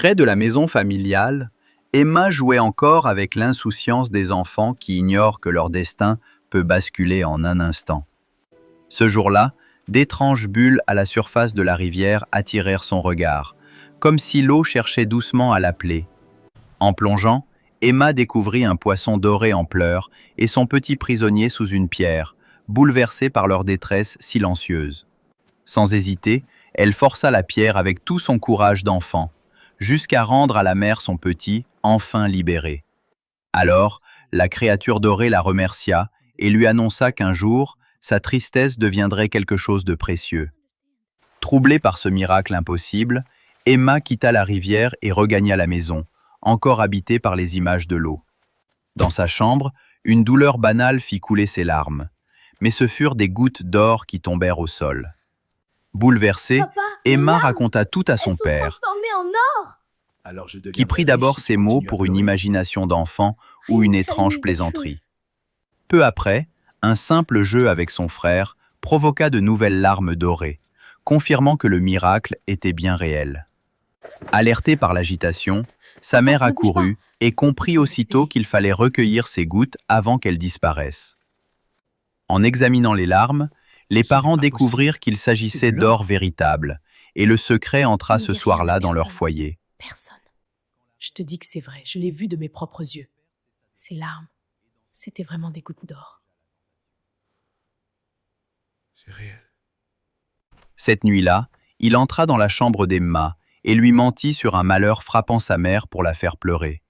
Près de la maison familiale, Emma jouait encore avec l'insouciance des enfants qui ignorent que leur destin peut basculer en un instant. Ce jour-là, d'étranges bulles à la surface de la rivière attirèrent son regard, comme si l'eau cherchait doucement à l'appeler. En plongeant, Emma découvrit un poisson doré en pleurs et son petit prisonnier sous une pierre, bouleversés par leur détresse silencieuse. Sans hésiter, elle força la pierre avec tout son courage d'enfant, jusqu'à rendre à la mère son petit, enfin libéré. Alors, la créature dorée la remercia et lui annonça qu'un jour, sa tristesse deviendrait quelque chose de précieux. Troublée par ce miracle impossible, Emma quitta la rivière et regagna la maison, encore habitée par les images de l'eau. Dans sa chambre, une douleur banale fit couler ses larmes, mais ce furent des gouttes d'or qui tombèrent au sol. Bouleversée, Papa, Emma raconta tout à son elles sont père, transformées en or. qui prit d'abord ces mots pour une imagination d'enfant ou une étrange plaisanterie. Peu après, un simple jeu avec son frère provoqua de nouvelles larmes dorées, confirmant que le miracle était bien réel. Alertée par l'agitation, sa mère accourut et comprit aussitôt qu'il fallait recueillir ces gouttes avant qu'elles disparaissent. En examinant les larmes, les parents découvrirent qu'il s'agissait d'or véritable, et le secret entra ce soir-là dans leur foyer. Personne. Je te dis que c'est vrai, je l'ai vu de mes propres yeux. Ces larmes, c'était vraiment des gouttes d'or. C'est réel. Cette nuit-là, il entra dans la chambre d'Emma et lui mentit sur un malheur frappant sa mère pour la faire pleurer.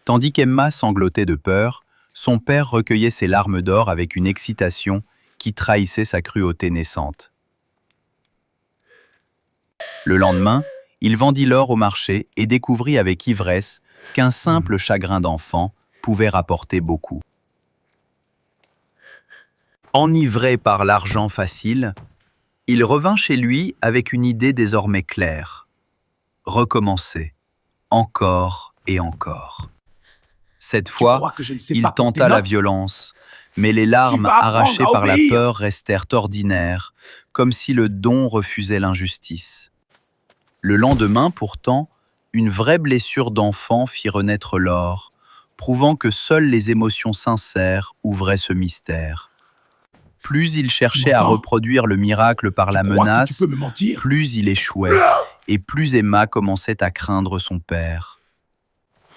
Tandis qu'Emma sanglotait de peur, son père recueillait ses larmes d'or avec une excitation qui trahissait sa cruauté naissante. Le lendemain, il vendit l'or au marché et découvrit avec ivresse qu'un simple chagrin d'enfant pouvait rapporter beaucoup. Enivré par l'argent facile, il revint chez lui avec une idée désormais claire. Recommencer, encore et encore. Cette fois, il tenta la violence, mais les larmes arrachées par la peur restèrent ordinaires, comme si le don refusait l'injustice. Le lendemain, pourtant, une vraie blessure d'enfant fit renaître l'or, prouvant que seules les émotions sincères ouvraient ce mystère. Plus il cherchait à reproduire le miracle par la menace, plus il échouait, et plus Emma commençait à craindre son père.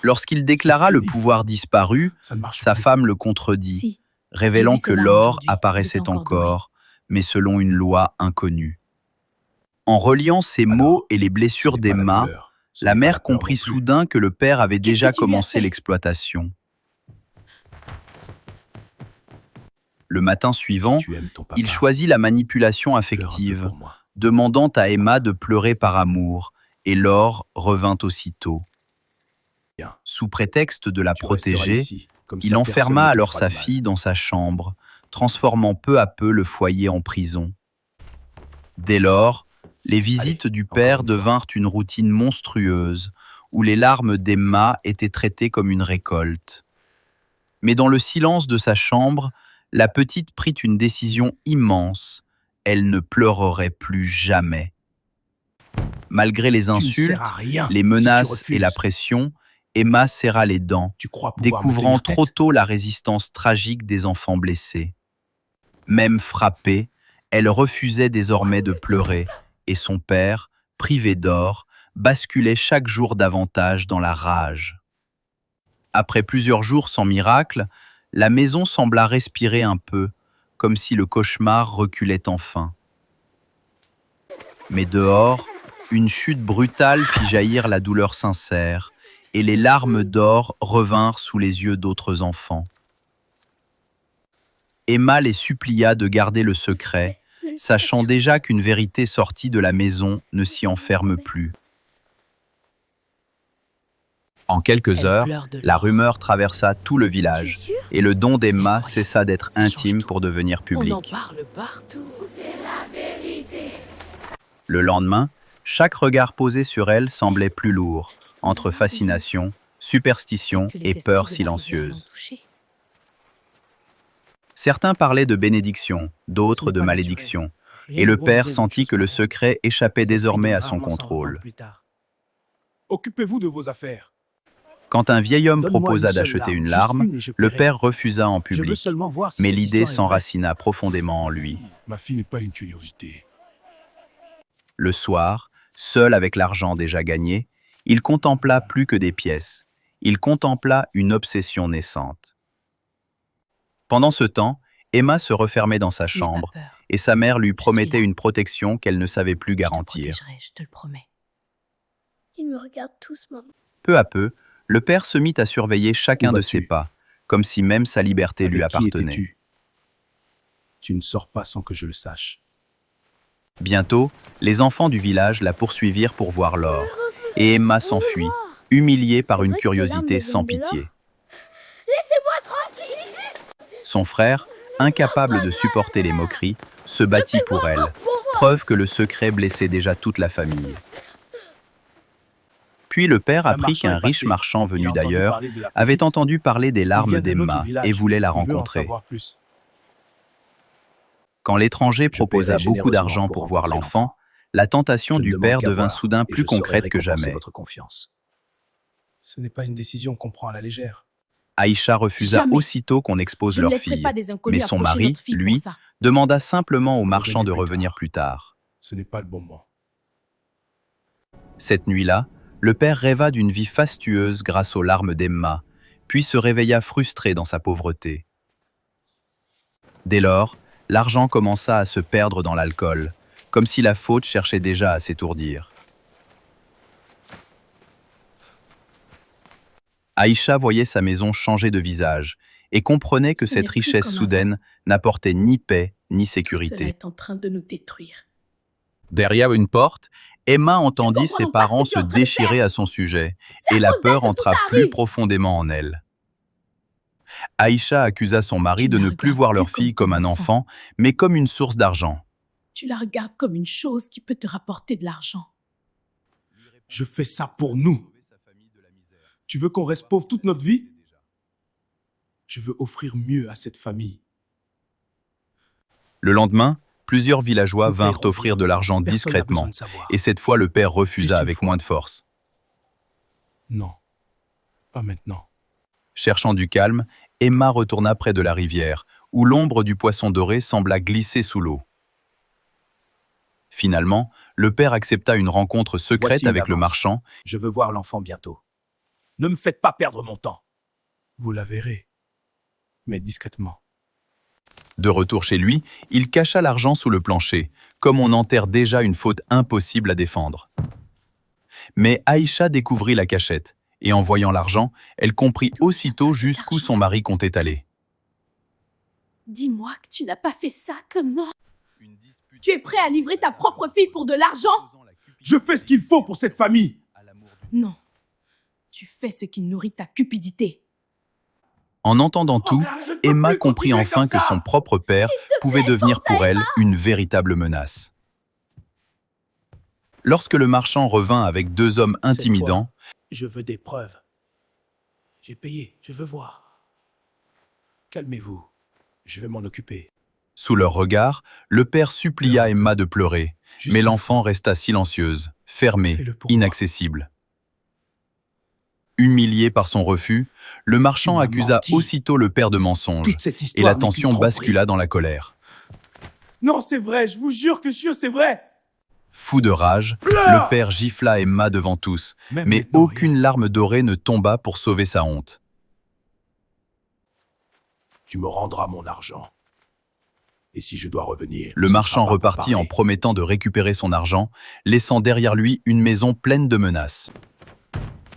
Lorsqu'il déclara le pouvoir disparu, sa femme le contredit, Si, révélant j'ai vu que ces larmes l'or aujourd'hui, apparaissait c'était encore encore, mais selon une loi inconnue. En reliant ces mots et les blessures d'Emma, la mère comprit soudain que le père avait déjà que tu lui as commencé fait l'exploitation. Le matin suivant, il choisit la manipulation affective, demandant à Emma de pleurer par amour, et l'or revint aussitôt. Sous prétexte de la protéger, il enferma alors sa fille dans sa chambre, transformant peu à peu le foyer en prison. Dès lors, les visites du père devinrent une routine monstrueuse, où les larmes d'Emma étaient traitées comme une récolte. Mais dans le silence de sa chambre, la petite prit une décision immense. Elle ne pleurerait plus jamais. Malgré les insultes, les menaces et la pression, Emma serra les dents, découvrant trop tôt la résistance tragique des enfants blessés. Même frappée, elle refusait désormais de pleurer, et son père, privé d'or, basculait chaque jour davantage dans la rage. Après plusieurs jours sans miracle, la maison sembla respirer un peu, comme si le cauchemar reculait enfin. Mais dehors, une chute brutale fit jaillir la douleur sincère, et les larmes d'or revinrent sous les yeux d'autres enfants. Emma les supplia de garder le secret, sachant déjà qu'une vérité sortie de la maison ne s'y enferme plus. En quelques heures, la rumeur traversa tout le village, et le don d'Emma cessa d'être intime pour devenir On en public. parle partout. Le lendemain, chaque regard posé sur elle semblait plus lourd, entre fascination, superstition Que les et peur esprits de la rivière silencieuse. l'ont touché. Certains parlaient de bénédiction, d'autres de malédiction, et le père sentit que le secret échappait désormais à son contrôle. Occupez-vous de vos affaires. Quand un vieil homme Donne-moi proposa une seule d'acheter larme, une juste larme, une et je le paierai. père refusa en Je veux public. seulement voir si Mais cette l'idée histoire est vraie. s'enracina profondément en lui. Ma fille n'est pas une curiosité. Le soir, seul avec l'argent déjà gagné, il contempla plus que des pièces. Il contempla une obsession naissante. Pendant ce temps, Emma se refermait dans sa N'aie pas chambre peur. et sa mère lui suis promettait là. une protection qu'elle ne savait plus Je te garantir. protégerai, je te le promets. Ils me regardent tous, maman. Peu à peu, le père se mit à surveiller chacun Où de vas-tu? ses pas, comme si même sa liberté lui Avec qui appartenait. étais-tu? Tu ne sors pas sans que je le sache. Bientôt, les enfants du village la poursuivirent pour voir l'or, et Emma s'enfuit, humiliée par C'est une vrai que tes larmes curiosité deviennent sans de l'or? pitié. Laissez-moi tranquille. Son frère, incapable de supporter les moqueries, se battit pour elle, preuve que le secret blessait déjà toute la famille. Puis le père apprit marchand qu'un est riche passé. marchand Il venu a entendu d'ailleurs parler de la avait petite. entendu parler des Il larmes vient d'un autre d'Emma village. et voulait la Il veut en rencontrer. savoir plus. Quand l'étranger proposa paierai beaucoup généreusement d'argent pour pour voir rencontrer l'enfant, la tentation Je ne du demande père qu'à devint voir, soudain et plus je saurai concrète que récompenser jamais. votre confiance. Ce n'est pas une décision qu'on prend à la légère. Aïcha refusa Jamais. aussitôt qu'on expose Je ne leur laisserai fille, pas des mais inconnus son approcher mari, notre fille lui, pour ça. demanda simplement au marchand de Revenez plus revenir tard. plus tard. Ce n'est pas le bon moment. Cette nuit-là, le père rêva d'une vie fastueuse grâce aux larmes d'Emma, puis se réveilla frustré dans sa pauvreté. Dès lors, l'argent commença à se perdre dans l'alcool, comme si la faute cherchait déjà à s'étourdir. Aïcha voyait sa maison changer de visage et comprenait que Ce cette n'est plus richesse comme soudaine n'apportait ni paix ni Tout cela sécurité. est en train de nous détruire. Derrière une porte, Emma entendit comprends ses donc pas ce que parents tu se es en train de déchirer faire. à son sujet, C'est à et la cause d'elle peur que tout entra ça plus arrive. profondément en elle. Aïcha accusa son mari Tu de la ne plus regardes voir leur plus comme fille ton comme un enfant. enfant, mais comme une source d'argent. Tu la regardes comme une chose qui peut te rapporter de l'argent. Je fais ça pour nous. Tu veux qu'on reste pauvre toute notre vie? Je veux offrir mieux à cette famille. Le lendemain, plusieurs villageois Nous vinrent paierons offrir bien. de l'argent Personne n'a discrètement, besoin de savoir. et cette fois le père refusa Juste une avec fois. moins de force. Non, pas maintenant. Cherchant du calme, Emma retourna près de la rivière, où l'ombre du poisson doré sembla glisser sous l'eau. Finalement, le père accepta une rencontre secrète Voici une avec le avance. marchand. Je veux voir l'enfant bientôt. Ne me faites pas perdre mon temps. Vous la verrez, mais discrètement. De retour chez lui, il cacha l'argent sous le plancher, comme on enterre déjà une faute impossible à défendre. Mais Aïcha découvrit la cachette, et en voyant l'argent, elle comprit aussitôt tout cet jusqu'où argent. son mari comptait aller. Dis-moi que tu n'as pas fait ça, comment? Tu es prêt à livrer ta propre fille pour de l'argent? Je fais ce qu'il faut pour cette famille. Non. Tu fais ce qui nourrit ta cupidité. En entendant tout, Je ne peux Emma plus comprit continuer enfin comme que ça. son propre père pouvait devenir pour elle une véritable menace. Lorsque le marchand revint avec deux hommes Cette intimidants, Je veux des preuves. J'ai payé, je veux voir. Calmez-vous, je vais m'en occuper. sous leurs regards, le père supplia Emma de pleurer, Juste mais une l'enfant resta silencieuse, fermée, Fais-le pour moi. inaccessible. Humilié par son refus, le marchand Tu m'as accusa menti. aussitôt le père de mensonge, Toute cette et histoire la n'est tension qu'une tromperie. bascula dans la colère. Non, c'est vrai, je vous jure que c'est vrai. Fou de rage, Pleure le père gifla Emma devant tous, Même mais maintenant, aucune larme dorée ne tomba pour sauver sa honte. Tu me rendras mon argent. Et si je dois revenir... Le ce marchand sera pas pour repartit en parler. promettant de récupérer son argent, laissant derrière lui une maison pleine de menaces.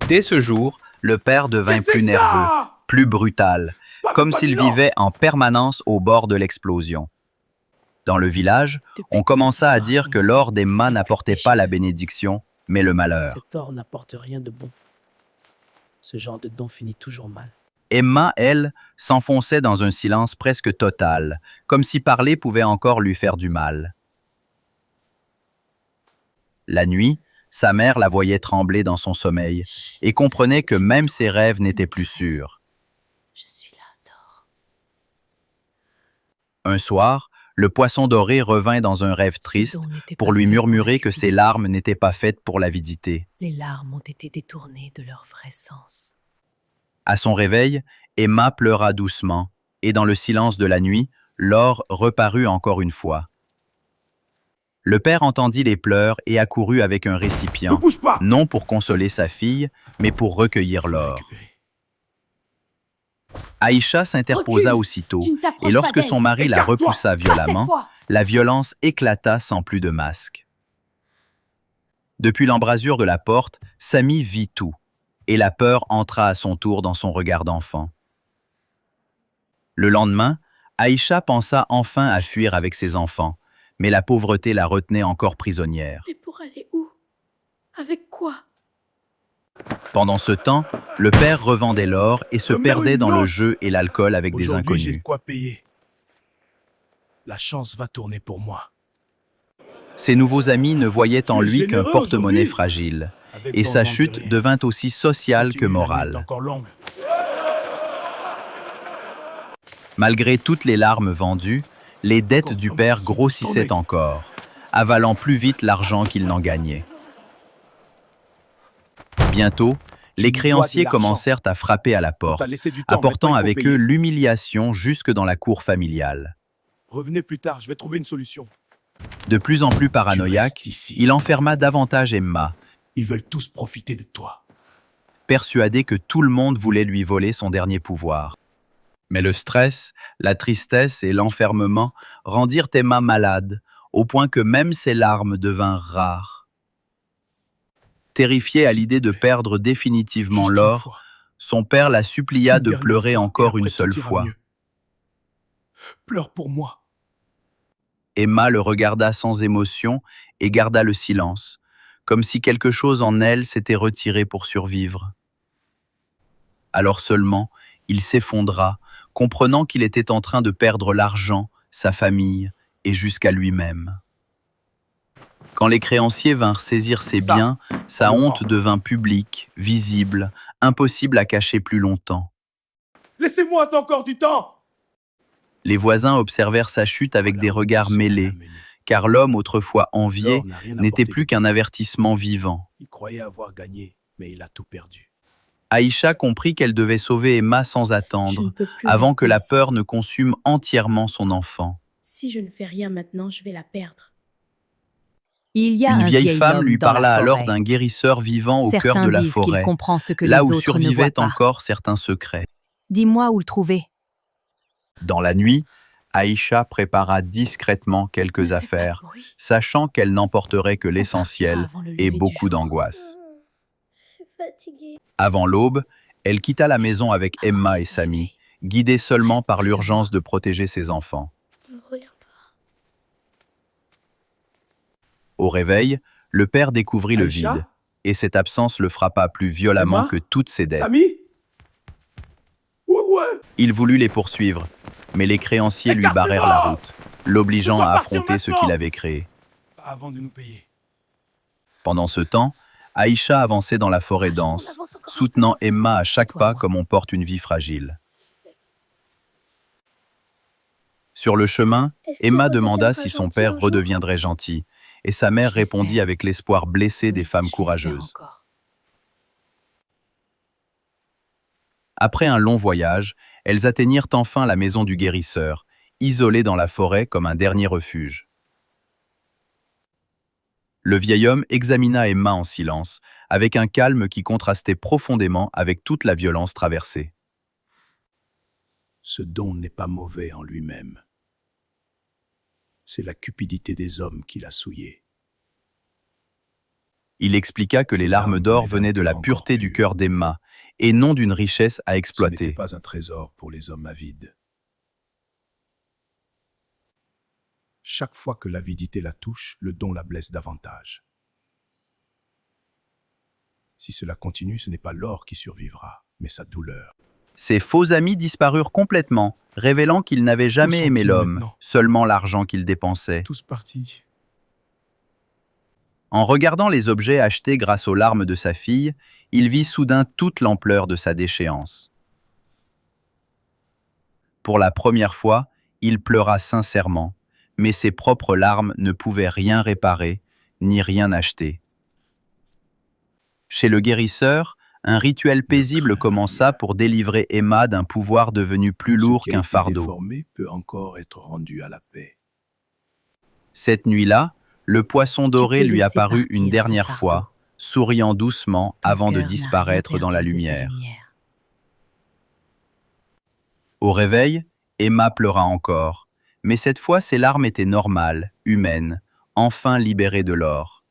Dès ce jour, le père devint Qu'est-ce que plus c'est nerveux, ça plus brutal, Pas de comme pas s'il de non. vivait en permanence au bord de l'explosion. Dans le village, on commença à dire que l'or d'Emma n'apportait pas la bénédiction, mais le malheur. Cet or n'apporte rien de bon. Ce genre de don finit toujours mal. Emma, elle, s'enfonçait dans un silence presque total, comme si parler pouvait encore lui faire du mal. La nuit, sa mère la voyait trembler dans son sommeil et comprenait que même ses rêves n'étaient plus sûrs. Je suis là, dors. Un soir, Le poisson doré revint dans un rêve triste pour lui murmurer que ses larmes n'étaient pas faites pour l'avidité. Les larmes ont été détournées de leur vrai sens. À son réveil, Emma pleura doucement, et dans le silence de la nuit, l'or reparut encore une fois. Le père entendit les pleurs et accourut avec un récipient, Ne bouge pas! non pour consoler sa fille, mais pour recueillir l'or. Aïcha s'interposa Recule! aussitôt, Tu ne t'approches et lorsque pas d'elle. son mari la Écarte-toi! repoussa Pas cette violemment, fois. la violence éclata sans plus de masque. Depuis l'embrasure de la porte, Samy vit tout, et la peur entra à son tour dans son regard d'enfant. Le lendemain, Aïcha pensa enfin à fuir avec ses enfants, mais la pauvreté la retenait encore prisonnière. Mais pour aller où? Avec quoi? Pendant ce temps, le père revendait l'or et se perdait dans le jeu et l'alcool avec des Aujourd'hui, j'ai inconnus. de quoi payer. La chance va tourner pour moi. Ses nouveaux amis ne voyaient en Tu es lui qu'un généreux porte-monnaie aujourd'hui. fragile, Avec et ton sa manque de chute rien. devint aussi sociale que Continue, la nuit est morale. encore longue. Malgré toutes les larmes vendues, les dettes du père grossissaient encore, avalant plus vite l'argent qu'il n'en gagnait. Bientôt, les créanciers commencèrent à frapper à la porte, T'as laissé du temps, apportant maintenant, il faut avec payer. eux l'humiliation jusque dans la cour familiale. Revenez plus tard, je vais trouver une solution. De plus en plus paranoïaque, restes ici. il enferma davantage Emma, Ils veulent tous profiter de toi. persuadé que tout le monde voulait lui voler son dernier pouvoir. Mais le stress, la tristesse et l'enfermement rendirent Emma malade, au point que même ses larmes devinrent rares. Terrifié à l'idée de perdre définitivement Juste une l'or, fois. son père la supplia Une de dernière pleurer fois, et encore après, une tout seule ira fois. mieux. Pleure pour moi. Emma le regarda sans émotion et garda le silence, comme si quelque chose en elle s'était retiré pour survivre. Alors seulement, il s'effondra, comprenant qu'il était en train de perdre l'argent, sa famille et jusqu'à lui-même. Quand les créanciers vinrent saisir ses biens, sa honte devint publique, visible, impossible à cacher plus longtemps. Laissez-moi encore du temps. Les voisins observèrent sa chute avec des regards mêlés, car l'homme autrefois envié n'était plus qu'un avertissement vivant. Il croyait avoir gagné, mais il a tout perdu. Aïcha comprit qu'elle devait sauver Emma sans Je ne attendre, peux plus avant rester que la ici. peur ne consume entièrement son enfant. Si je ne fais rien maintenant, je vais la perdre. Il y a Une un vieille femme homme lui dans la parla alors forêt. d'un guérisseur vivant au cœur Certains de la disent qu'il forêt, comprend ce que là les où autres ne voient survivaient pas. encore certains secrets. Dis-moi où le trouver. Dans la nuit, Aïcha prépara discrètement quelques Ne fais pas de affaires, bruit. sachant qu'elle n'emporterait que On l'essentiel partira avant le lever et du beaucoup jour. d'angoisse. Je suis fatiguée. Avant l'aube, elle quitta la maison avec Emma et Samy, guidée seulement par l'urgence de protéger ses enfants. Ne regarde pas. Au réveil, le père découvrit le Aïcha? vide, et cette absence le frappa plus violemment Emma? que toutes ses dettes. Samy? Ouais. Il voulut les poursuivre, mais les créanciers lui Écartez-moi! barrèrent la route, l'obligeant Je dois à partir affronter ce maintenant! qu'il avait créé. Pas avant de nous payer. Pendant ce temps, Aïcha avançait dans la forêt On dense, avance encore un soutenant Emma à chaque Toi, pas moi. comme on porte une vie fragile. Sur le chemin, peu. Est-ce qu'il Emma redeviendra demanda si son gentil père un jour? redeviendrait gentil, et sa mère J'espère. répondit avec l'espoir blessé des Oui, femmes je l'espère courageuses. encore. Après un long voyage, elles atteignirent enfin la maison du guérisseur, isolée dans la forêt comme un dernier refuge. Le vieil homme examina Emma en silence, avec un calme qui contrastait profondément avec toute la violence traversée. Ce don n'est pas mauvais en lui-même. C'est la cupidité des hommes qui l'a souillé. Il expliqua que les Ces larmes larmes d'or les venaient de la encore pureté du pures. cœur d'Emma, et non d'une richesse à Ce n'était exploiter. pas un trésor pour les hommes avides. Chaque fois que l'avidité la touche, le don la blesse davantage. Si cela continue, ce n'est pas l'or qui survivra, mais sa douleur. Ses faux amis disparurent complètement, révélant qu'ils n'avaient jamais aimé sont-ils l'homme, maintenant? seulement l'argent qu'ils dépensaient. Tous partis. En regardant les objets achetés grâce aux larmes de sa fille, il vit soudain toute l'ampleur de sa déchéance. Pour la première fois, il pleura sincèrement, mais ses propres larmes ne pouvaient rien réparer, ni rien acheter. Chez le guérisseur, un rituel paisible commença pour délivrer Emma d'un pouvoir devenu plus lourd qu'un fardeau. Déformé peut encore être rendu à la paix. Cette nuit-là, le poisson doré peux lui laisser apparut partir une ce dernière fardeau. fois, souriant doucement Ton avant de cœur n'a rien disparaître dans la perdu de sa lumière. lumière. Au réveil, Emma pleura encore, mais cette fois ses larmes étaient normales, humaines, enfin libérées de l'or.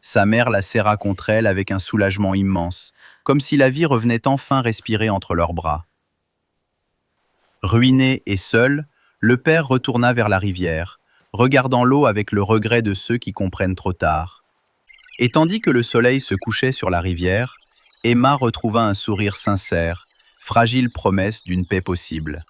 Sa mère la serra contre elle avec un soulagement immense, comme si la vie revenait enfin respirer entre leurs bras. Ruiné et seul, le père retourna vers la rivière, regardant l'eau avec le regret de ceux qui comprennent trop tard. Et tandis que le soleil se couchait sur la rivière, Emma retrouva un sourire sincère, fragile promesse d'une paix possible.